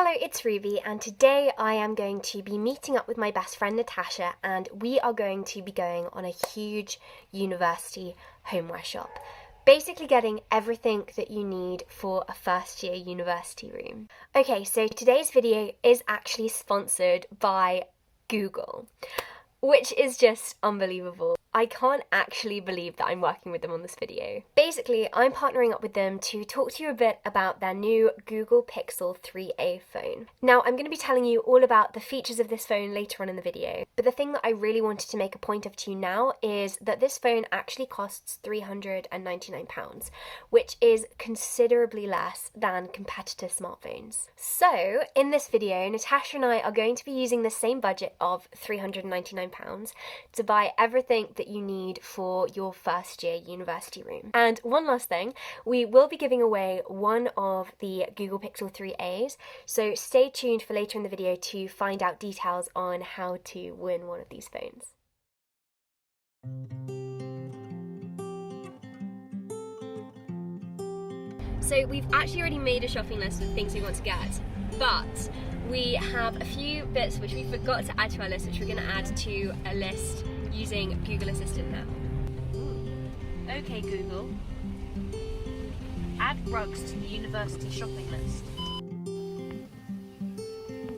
Hello, it's Ruby, and today I am going to be meeting up with my best friend Natasha, and we are going to be going on a huge university homeware shop. Basically getting everything that you need for a first year university room. Okay, so today's video is actually sponsored by Google, which is just unbelievable. I can't actually believe that I'm working with them on this video. Basically, I'm partnering up with them to talk to you a bit about their new Google Pixel 3a phone. Now, I'm going to be telling you all about the features of this phone later on in the video, but the thing that I really wanted to make a point of to you now is that this phone actually costs £399, which is considerably less than competitor smartphones. So, in this video, Natasha and I are going to be using the same budget of £399 to buy everything that you need for your first year university room. And one last thing, we will be giving away one of the Google Pixel 3As, so stay tuned for later in the video to find out details on how to win one of these phones. So we've actually already made a shopping list of things we want to get, but we have a few bits which we forgot to add to our list, which we're going to add to a list using Google Assistant now. Okay, Google. Add rugs to the university shopping list.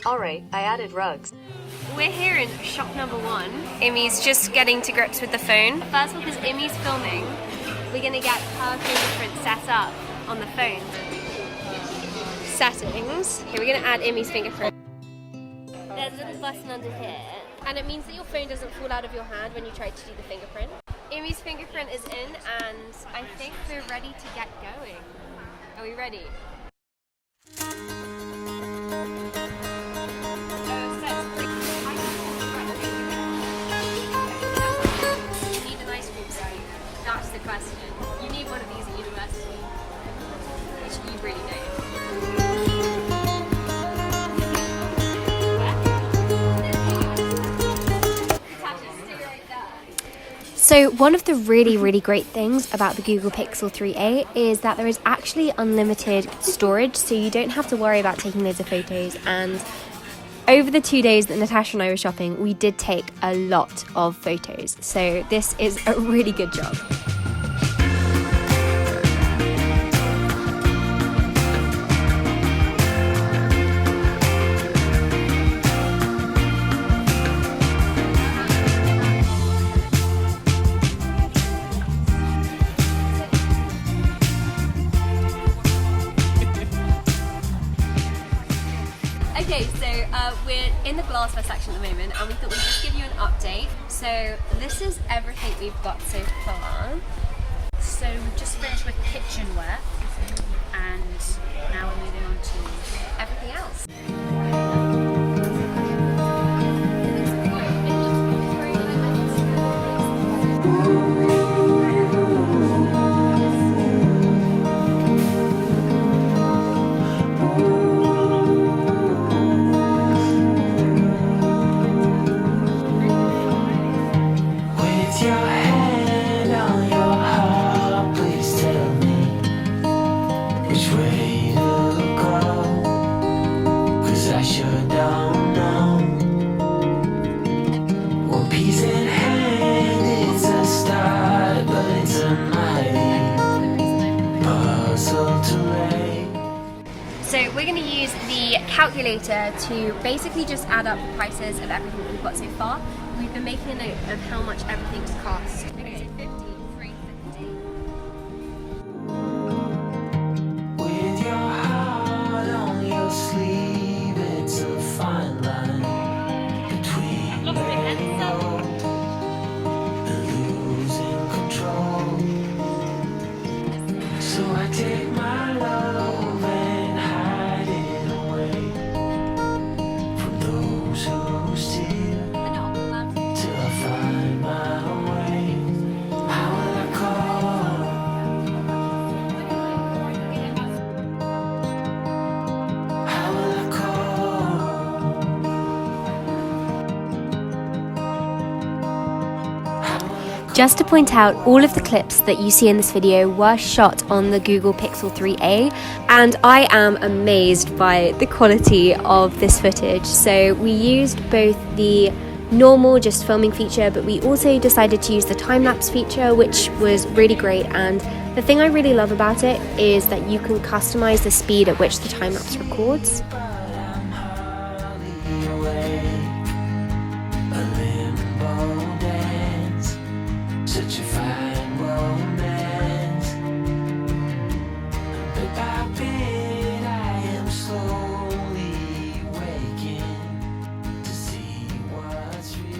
Alright, I added rugs. We're here in shop number 1. Imi's just getting to grips with the phone. First of all, because Imi's filming, we're going to get her fingerprint set up on the phone. Settings. Here, we're going to add Imi's fingerprint. There's a little button under here, and it means that your phone doesn't fall out of your hand when you try to do the fingerprint. Imi's fingerprint is in, and I think we're ready to get going. Are we ready? You need an ice cream scoop. That's the question. You need one of these at university, which you really don't. So one of the really great things about the Google Pixel 3a is that there is actually unlimited storage, so you don't have to worry about taking loads of photos. And over the 2 days that Natasha and I were shopping, we did take a lot of photos, so this is a really good job. Okay, so we're in the glassware section at the moment, and we thought we'd just give you an update. So this is everything we've got so far. So we've just finished with kitchenware, and now we're moving on to Everything else. So we're going to use the calculator to basically just add up the prices of everything that we've got so far. We've been making a note of how much everything's cost. Okay, so 50, 350. With your heart on your sleeve, it's a fine line between letting go and losing control. So I take my love and hide it away from those who steal till I find my way. Just to point out, all of the clips that you see in this video were shot on the Google Pixel 3a, and I am amazed by the quality of this footage. So we used both the normal just filming feature, but we also decided to use the time-lapse feature, which was really great. And the thing I really love about it is that you can customize the speed at which the time-lapse records. But I'm hardly awake. A limbo dance, such a fine romance. Bit by bit, I am slowly waking to see what's real.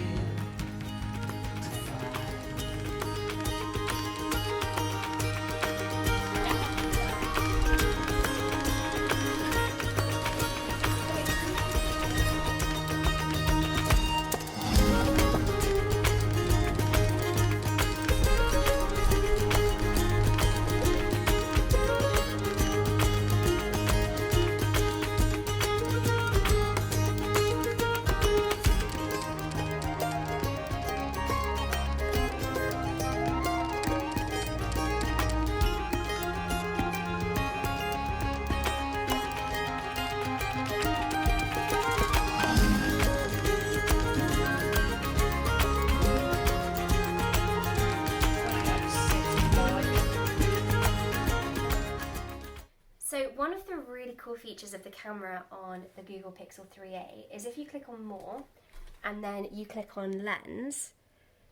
So one of the really cool features of the camera on the Google Pixel 3a is if you click on More and then you click on Lens,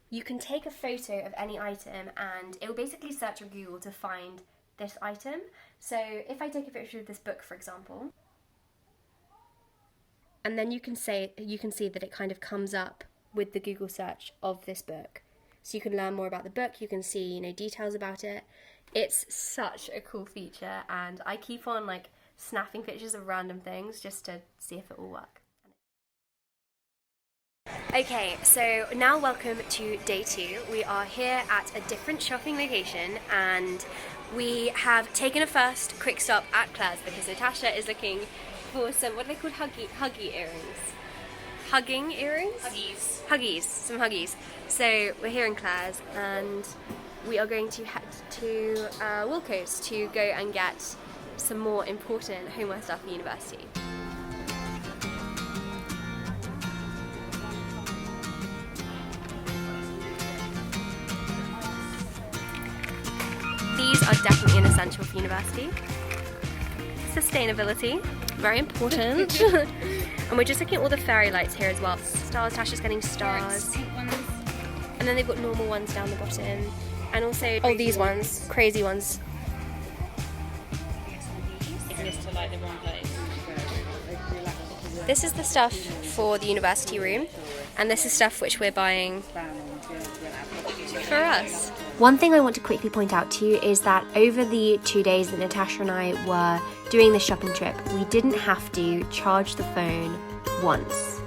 you can take a photo of any item and it will basically search on Google to find this item. So if I take a picture of this book, for example, and then you can see that it kind of comes up with the Google search of this book. So you can learn more about the book, you can see, details about it. It's such a cool feature, and I keep on like snapping pictures of random things just to see if it will work. Okay, so now welcome to day 2. We are here at a different shopping location, and we have taken a first quick stop at Claire's because Natasha is looking for some, what are they called, huggy earrings? Hugging earrings? Huggies. Huggies, some huggies. So we're here in Claire's and we are going to head to Wilco's to go and get some more important homeware stuff for university. These are definitely an essential for university. Sustainability, very important. And we're just looking at all the fairy lights here as well. Stars, Tasha's getting stars. And then they've got normal ones down the bottom. And also, these ones, crazy ones. This is the stuff for the university room. And this is stuff which we're buying for us. One thing I want to quickly point out to you is that over the 2 days that Natasha and I were doing this shopping trip, we didn't have to charge the phone once.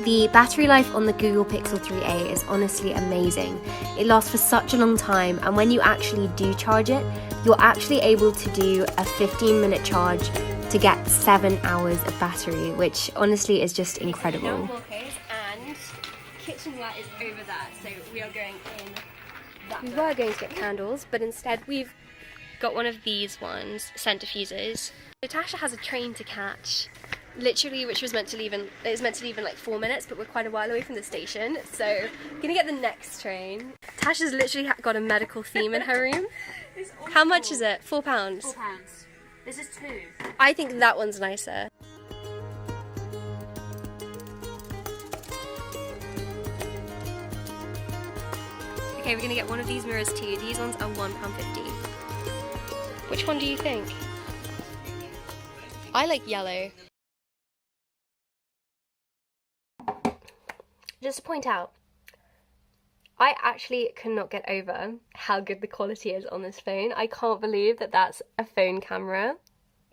The battery life on the Google Pixel 3a is honestly amazing. It lasts for such a long time, and when you actually do charge it, you're actually able to do a 15-minute charge to get 7 hours of battery, which honestly is just incredible. Now Wilco's, and kitchenware is over there, so we are going in that. We were going to get candles, but instead we've got one of these ones, scent diffusers. Natasha has a train to catch, literally, which was meant to leave in like 4 minutes, but we're quite a while away from the station, so I'm gonna get the next train. Tasha's literally got a medical theme in her room. How much is it? £4? £4. This is 2. I think that one's nicer. Okay, we're gonna get one of these mirrors too. These ones are £1.50. Which one do you think? I like yellow. Just to point out, I actually cannot get over how good the quality is on this phone. I can't believe that that's a phone camera.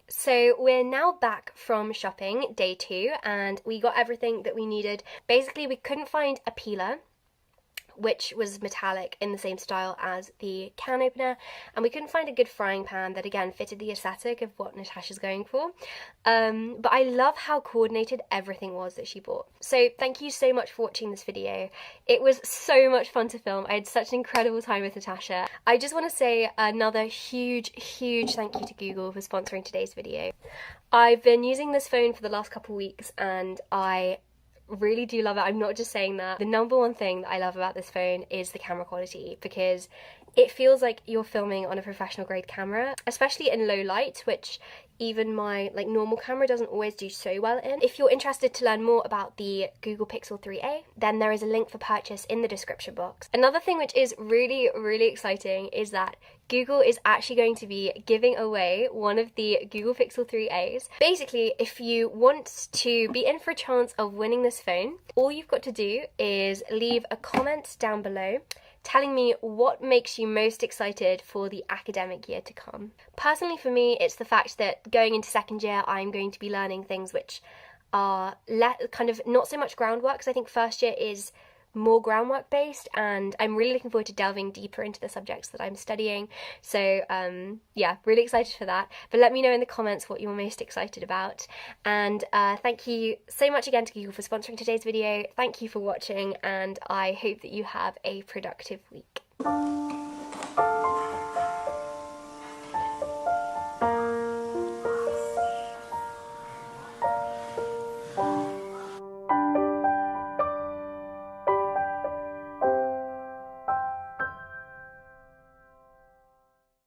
So we're now back from shopping, day 2, and we got everything that we needed. Basically, we couldn't find a peeler, which was metallic in the same style as the can opener, and we couldn't find a good frying pan that again fitted the aesthetic of what Natasha's going for. But I love how coordinated everything was that she bought. So thank you so much for watching this video. It was so much fun to film. I had such an incredible time with Natasha. I just want to say another huge thank you to Google for sponsoring today's video. I've been using this phone for the last couple weeks and I really do love it. I'm not just saying that. The number one thing that I love about this phone is the camera quality, because it feels like you're filming on a professional grade camera, especially in low light, which even my normal camera doesn't always do so well in. If you're interested to learn more about the Google Pixel 3a, then there is a link for purchase in the description box. Another thing which is really exciting is that Google is actually going to be giving away one of the Google Pixel 3a's. Basically, if you want to be in for a chance of winning this phone, all you've got to do is leave a comment down below telling me what makes you most excited for the academic year to come. Personally for me, it's the fact that going into second year, I'm going to be learning things which are kind of not so much groundwork, because I think first year is more groundwork based, and I'm really looking forward to delving deeper into the subjects that I'm studying. So yeah, really excited for that. But let me know in the comments what you're most excited about. And thank you so much again to Google for sponsoring today's video. Thank you for watching, and I hope that you have a productive week.